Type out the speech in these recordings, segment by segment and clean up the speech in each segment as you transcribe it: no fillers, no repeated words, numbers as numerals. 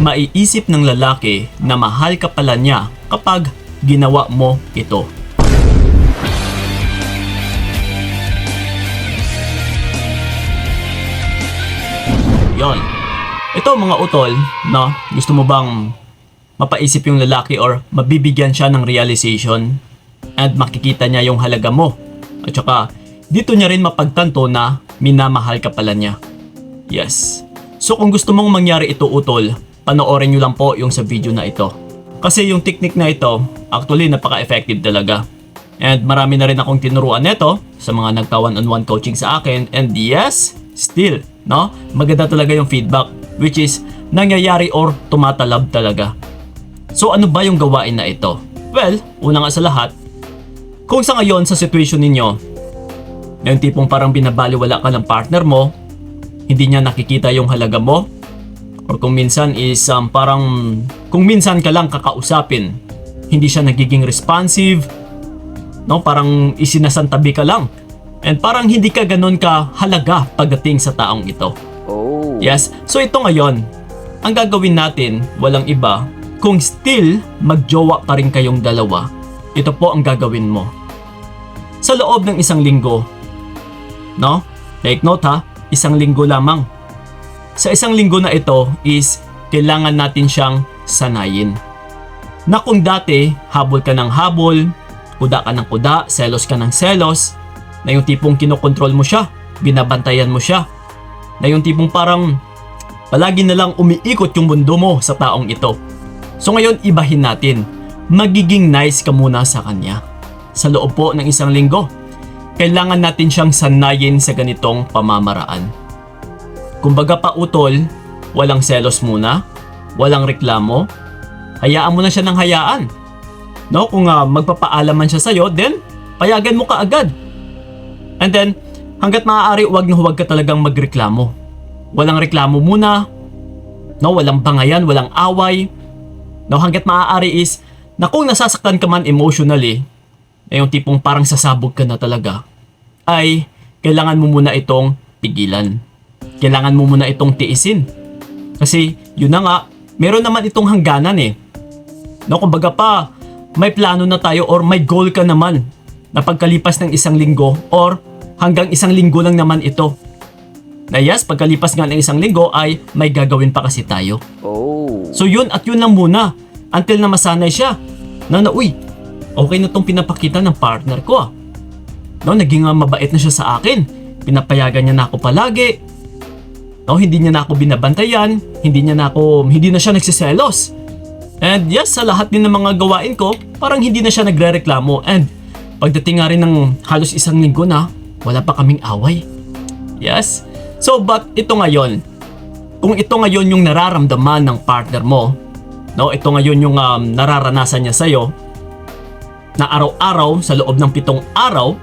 maiisip ng lalaki na mahal ka pala niya kapag ginawa mo ito. Yon. Ito mga utol, no? Gusto mo bang mapaisip yung lalaki or mabibigyan siya ng realization and makikita niya yung halaga mo? At saka, dito niya rin mapagtanto na minamahal ka pala niya. Yes. So kung gusto mong mangyari ito utol, panoorin nyo lang po yung sa video na ito. Kasi yung technique na ito, actually napaka-effective talaga. And marami na rin akong tinuruan nito sa mga nagka-one-on-one coaching sa akin. And yes, still, no? Maganda talaga yung feedback, which is nangyayari or tumatalab talaga. So ano ba yung gawain na ito? Well, una nga sa lahat, kung sa ngayon sa situation ninyo, yung tipong parang binabaliwala ka ng partner mo, hindi niya nakikita yung halaga mo, or kung minsan is parang kung minsan ka lang kakausapin, hindi siya nagiging responsive, no? Parang isinasantabi ka lang, and parang hindi ka ganun ka halaga pagdating sa taong ito. Oh. Yes, so ito ngayon, ang gagawin natin, walang iba, kung still magjowa pa rin kayong dalawa, ito po ang gagawin mo. Sa loob ng isang linggo, no? Take note ha, isang linggo lamang. Sa isang linggo na ito is kailangan natin siyang sanayin. Na kung dati, habol ka ng habol, kuda ka ng kuda, selos ka ng selos, na yung tipong kinokontrol mo siya, binabantayan mo siya, na yung tipong parang palagi na lang umiikot yung mundo mo sa taong ito. So ngayon, ibahin natin. Magiging nice ka muna sa kanya. Sa loob po ng isang linggo, kailangan natin siyang sanayin sa ganitong pamamaraan. Kumbaga pa utol, walang selos muna, walang reklamo, hayaan mo na siya ng hayaan. No, kung magpapaalaman siya sa'yo, then payagan mo ka agad. And then, hanggat maaari, huwag na huwag ka talagang magreklamo. Walang reklamo muna, no, walang bangayan, walang away. No, hanggat maaari is, na kung nasasaktan ka man emotionally, na yung tipong parang sasabog ka na talaga, ay kailangan mo muna itong pigilan. Kailangan mo muna itong tiisin. Kasi yun na nga, meron naman itong hangganan eh. No, kumbaga pa, may plano na tayo or may goal ka naman na pagkalipas ng isang linggo or hanggang isang linggo lang naman ito. Na yes, pagkalipas nga ng isang linggo ay may gagawin pa kasi tayo. Oh. So yun at yun lang muna until na masanay siya. Na uy, okay na tong pinapakita ng partner ko ah. No, naging mabait na siya sa akin. Pinapayagan niya na ako palagi. No, hindi niya na ako binabantayan, hindi na siya nagsiselos. And yes, sa lahat din ng mga gawain ko, parang hindi na siya nagrereklamo. And pagdating nga rin ng halos isang linggo na, wala pa kaming away. Yes. So but ito ngayon, kung ito ngayon yung nararamdaman ng partner mo, no, ito ngayon yung nararanasan niya sa'yo, na araw-araw sa loob ng 7 araw,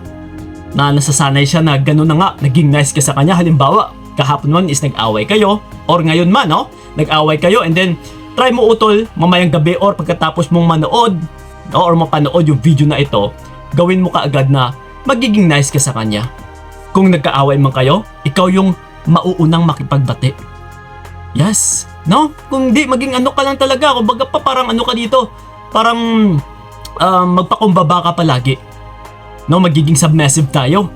na nasasanay siya na gano'n na nga, naging nice ka sa kanya. Halimbawa, kahapon man is nag-away kayo, or ngayon man, no, nag-away kayo, and then try mo utol, mamayang gabi or pagkatapos mong manood, no, or mapanood yung video na ito, gawin mo kaagad na magiging nice ka sa kanya. Kung nagkaaway man kayo, ikaw yung mauunang makipagbati. Yes, no? Kung di, maging ano ka lang talaga, kumbaga pa parang ano ka dito, parang magpakumbaba ka palagi. No, magiging submissive tayo.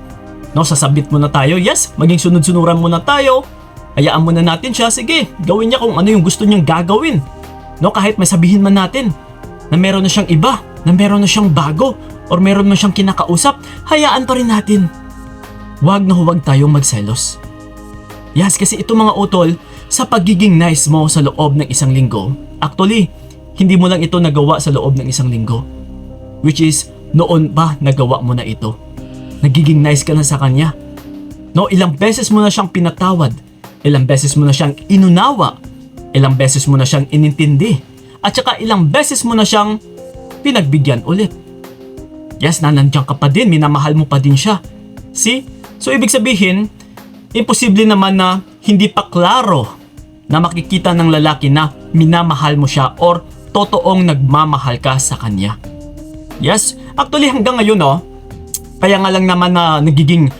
No, sasabit mo na tayo. Yes, maging sunod-sunuran mo na tayo. Hayaan mo na natin siya. Sige, gawin niya kung ano yung gusto niyang gagawin. No, kahit may sabihin man natin na meron na siyang iba, na meron na siyang bago, or meron na siyang kinakausap, hayaan pa rin natin. Huwag na huwag tayong magselos. Yes, kasi ito mga utol, sa pagiging nice mo sa loob ng isang linggo, actually, hindi mo lang ito nagawa sa loob ng isang linggo. Which is, noon pa nagawa mo na ito. Nagiging nice ka na sa kanya. No, ilang beses mo na siyang pinatawad. Ilang beses mo na siyang inunawa. Ilang beses mo na siyang inintindi. At saka ilang beses mo na siyang pinagbigyan ulit. Yes, nandiyan ka pa din, minamahal mo pa din siya. See? So ibig sabihin, imposible naman na hindi pa klaro na makikita ng lalaki na minamahal mo siya or totoong nagmamahal ka sa kanya. Yes, actually hanggang ngayon kaya nga lang naman na nagiging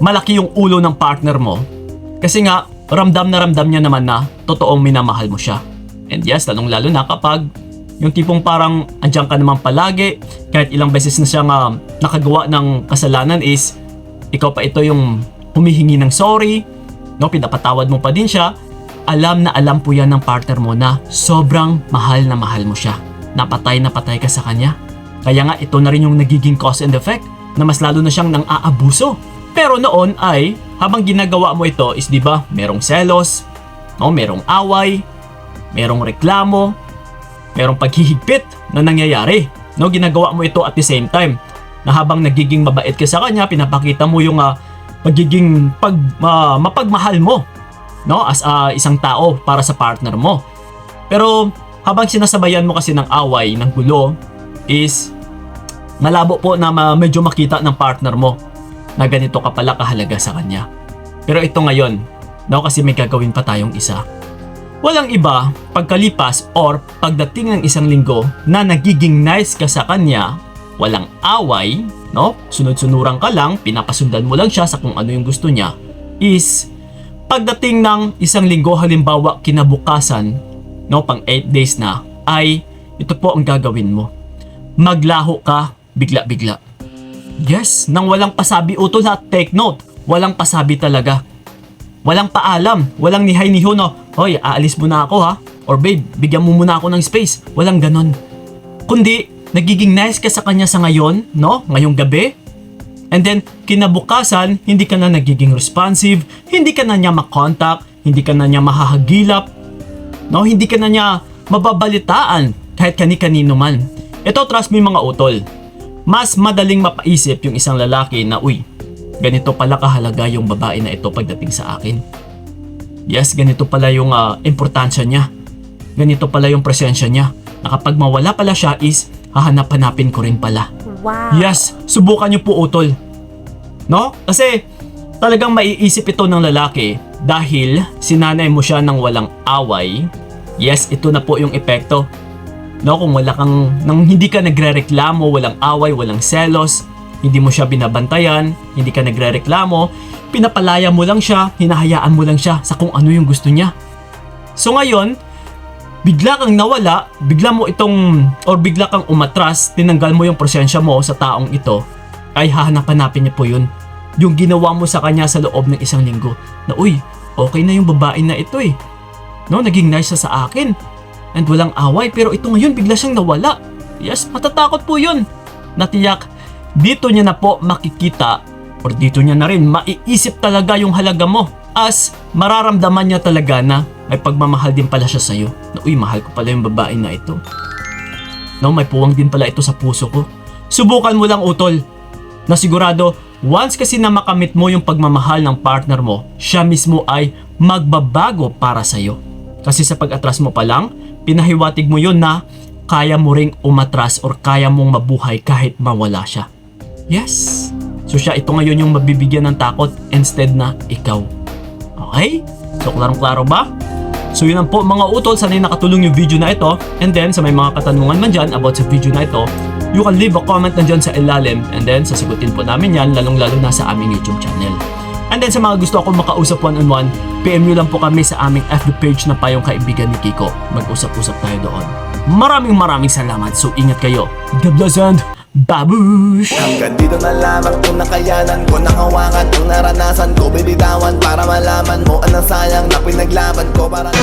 malaki yung ulo ng partner mo. Kasi nga, ramdam na ramdam niya naman na totoong minamahal mo siya. And yes, lalong-lalo na kapag yung tipong parang andyan ka naman palagi, kahit ilang beses na siyang nakagawa ng kasalanan is ikaw pa ito yung humihingi ng sorry, no, pinapatawad mo pa din siya. Alam na alam po yan ng partner mo na sobrang mahal na mahal mo siya. Napatay na patay ka sa kanya. Kaya nga ito na rin yung nagiging cause and effect na mas lalo na siyang nang-aabuso. Pero noon ay habang ginagawa mo ito is di ba merong selos, no, merong away, merong reklamo, merong paghihigpit na nangyayari. No, ginagawa mo ito at the same time na habang nagiging mabait ka sa kanya, pinapakita mo yung pagiging mapagmahal mo, no, as isang tao para sa partner mo. Pero habang sinasabayan mo kasi ng away, ng gulo, is malabo po na medyo makita ng partner mo na ganito ka pala kahalaga sa kanya. Pero ito ngayon, no, kasi may gagawin pa tayong isa. Walang iba, pagkalipas or pagdating ng isang linggo na nagiging nice ka sa kanya, walang away, no, sunod-sunuran ka lang, pinapasundan mo lang siya sa kung ano yung gusto niya, is pagdating ng isang linggo, halimbawa kinabukasan, no, pang 8 days na, ay ito po ang gagawin mo. Maglaho ka bigla-bigla. Yes, nang walang pasabi utol ha, take note, walang pasabi talaga. Walang paalam, walang nihay-niho no, hoy, aalis muna ako ha, or babe, bigyan mo muna ako ng space. Walang ganon. Kundi, nagiging nice ka sa kanya sa ngayon, no, ngayong gabi, and then, kinabukasan, hindi ka na nagiging responsive, hindi ka na niya makontak, hindi ka na niya mahahagilap, no, hindi ka na niya mababalitaan kahit kani-kanino man. Ito, trust me mga utol, mas madaling mapaisip yung isang lalaki na, uy, ganito pala kahalaga yung babae na ito pagdating sa akin. Yes, ganito pala yung importansya niya. Ganito pala yung presensya niya. Na kapag mawala pala siya is, hahanap-hanapin ko rin pala. Wow. Yes, subukan niyo po utol. No? Kasi talagang maiisip ito ng lalaki dahil sinanay mo siya ng walang away. Yes, ito na po yung epekto. No, kung wala kang, nang hindi ka nagrereklamo, walang away, walang selos, hindi mo siya binabantayan, hindi ka nagrereklamo, pinapalaya mo lang siya, hinahayaan mo lang siya sa kung ano yung gusto niya. So ngayon, bigla kang nawala, bigla mo itong, or bigla kang umatras, tinanggal mo yung presensya mo sa taong ito, ay hahanap-hanapin niya po yun. Yung ginawa mo sa kanya sa loob ng isang linggo, na uy, okay na yung babae na ito eh. No, naging nice siya sa akin, and walang away, pero ito ngayon bigla siyang nawala. Yes, matatakot po yun. Natiyak, dito niya na po makikita, or dito niya na rin maiisip talaga yung halaga mo, as mararamdaman niya talaga na may pagmamahal din pala siya sa'yo. Na uy, mahal ko pala yung babae na ito. No, may puwang din pala ito sa puso ko. Subukan mo lang utol, na sigurado, once kasi na makamit mo yung pagmamahal ng partner mo, siya mismo ay magbabago para sa'yo. Kasi sa pag-atras mo pa lang, pinahiwatig mo yun na kaya mo ring umatras or kaya mong mabuhay kahit mawala siya. Yes. So siya ito ngayon yung mabibigyan ng takot instead na ikaw. Okay? So klarong-klaro ba? So yun ang po mga utol, sana'y nakatulong yung video na ito. And then sa may mga katanungan man dyan about sa video na ito, you can leave a comment na dyan sa ilalim. And then sasagutin po namin yan, lalong-lalo na sa aming YouTube channel. And then sa mga gusto akong makausap one-on-one, PM nyo lang po kami sa aming FB page na Payong Kaibigan ni Kiko. Mag-usap-usap tayo doon. Maraming salamat. So ingat kayo. God bless and babush! Hanggang dito na lamang itong nakayanan ko, nakawakan ang naranasan ko, bibitawan para malaman mo anong sayang na pinaglaban ko para